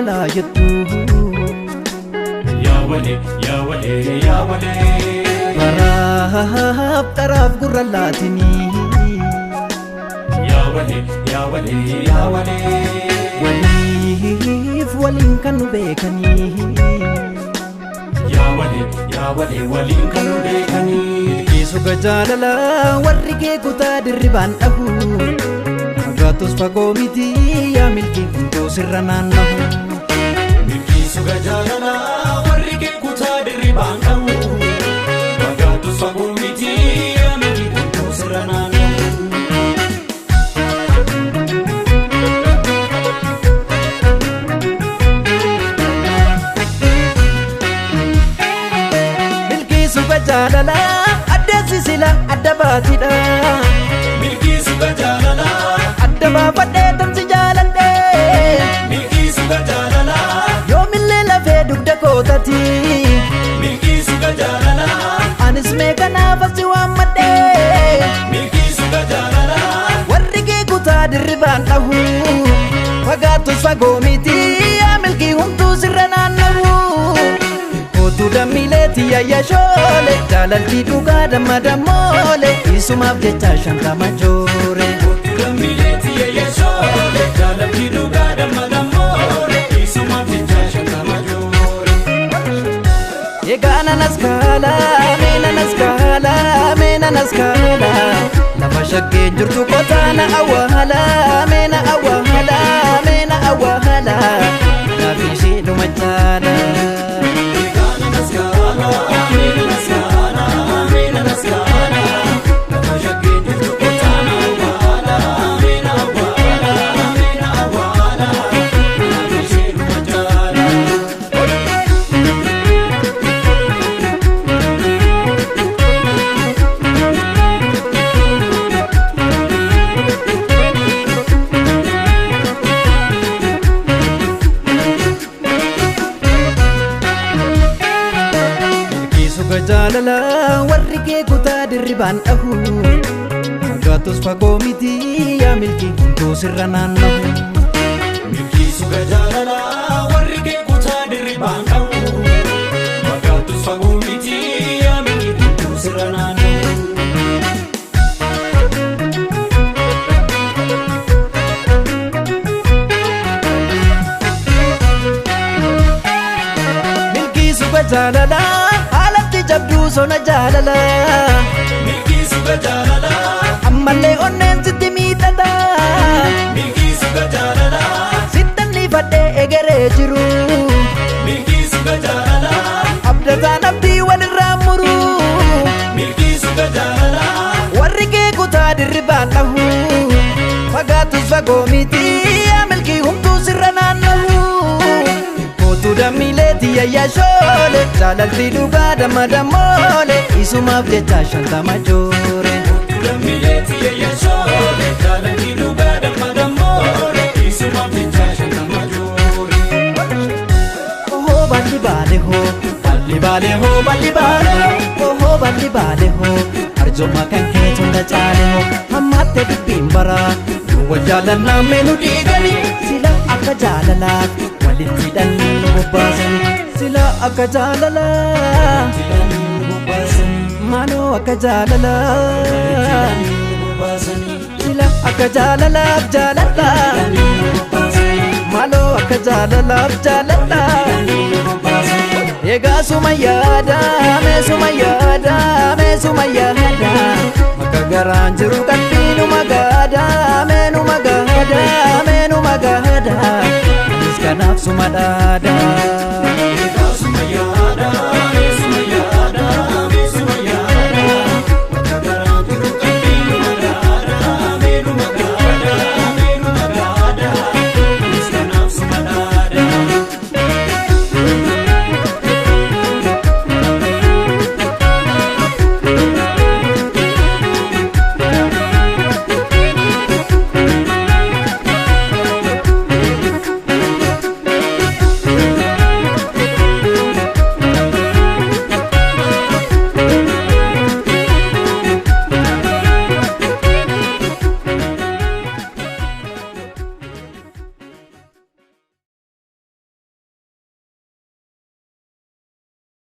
jaalala jettu yaa walee yaa walee yaa walee baraaf taraaf gurra laatinii yaa walee yaa walee yaa walee waliif waliin kan nu beekanii yaa walee waliin kan nu beekanii Suga jaalala warri kee kutaa dirribaan dhabu Fagaatus fagoo miti yaa milkii hunduu sirra naannahu milkii suga jaalala warri kee kutaa dirribaan dhabu Fagaatus fagoo miti yaa milkii hunduu sirra naannahu milkii suga jaalala sila adda baatidha milkii suga jaalala adda baafadhee tamsi jaaladhe milkii suga jaalala yoomillee lafee dugda kootati milkii suga jaalala anis meekanaaf asi waammadhe milkii suga jaalala warri kee kutaa dirribaan dhahu fagaatus fagoo miti yaa milkii humtuu sirra naannahu Dammileeti yaaya shoole jaalaltii dhugaa damma dammoole isumaaf jecha shantama joore dammileeti yaaya shoole jaalaltii dhugaa damma dammoole isumaaf jecha shantama joore egaa nanaskaala meena naskaala lafa shaggeen jirtu kotaana awwaala meena awwaala meena awwaala naafishee dhuma jaala jaalala warri kee kutaa dirribaan dhahu fagaatus fagoo miti yaa milkii hunduu sirra naannahu milkii suga jaalala warri kee kutaa dirribaan dhahu fagaatus fagoo miti yaa milkii hunduu sirra naannahu milkii suga jaalala jabduu sona jaalala milkii suga jaalala ammallee onneen sitti miidhata milkii suga jaalala sittanni fadhee egeree jiru milkii suga jaalala abdataan abdii walirraa muru milkii suga jaalala warri kee kutaa dirribaan dhahu fagaatus fagoo miti yaa milkii humtuu sirra naannahu dammileeti yaaya shoole jaalaltii dhugaa damma dammoole isumaaf jecha shantama joore dammileeti yaaya shoole jaalaltii dhugaa damma dammoole isumaaf jecha shantama joore ohoo balli baale hoo balli baale hoo balli baale ohoo balli baale hoo arjooma kan kee tunda caale hoo hammaatte dubbiin bara wal jaalannaa meenu dhiigani sila akka jaalalaaf walitti hidhannee nu bobbaasani sila akka jaalalaa maaloo akka jaalalaa sila akka jaalalaaf jaalalaa maaloo akka jaalalaaf jaalalaa egaa suma yaada mee suma yaada akka garaan jiru qalbiinuma gaada meenuma gaada meenuma gaada anis kanaaf suma dhaada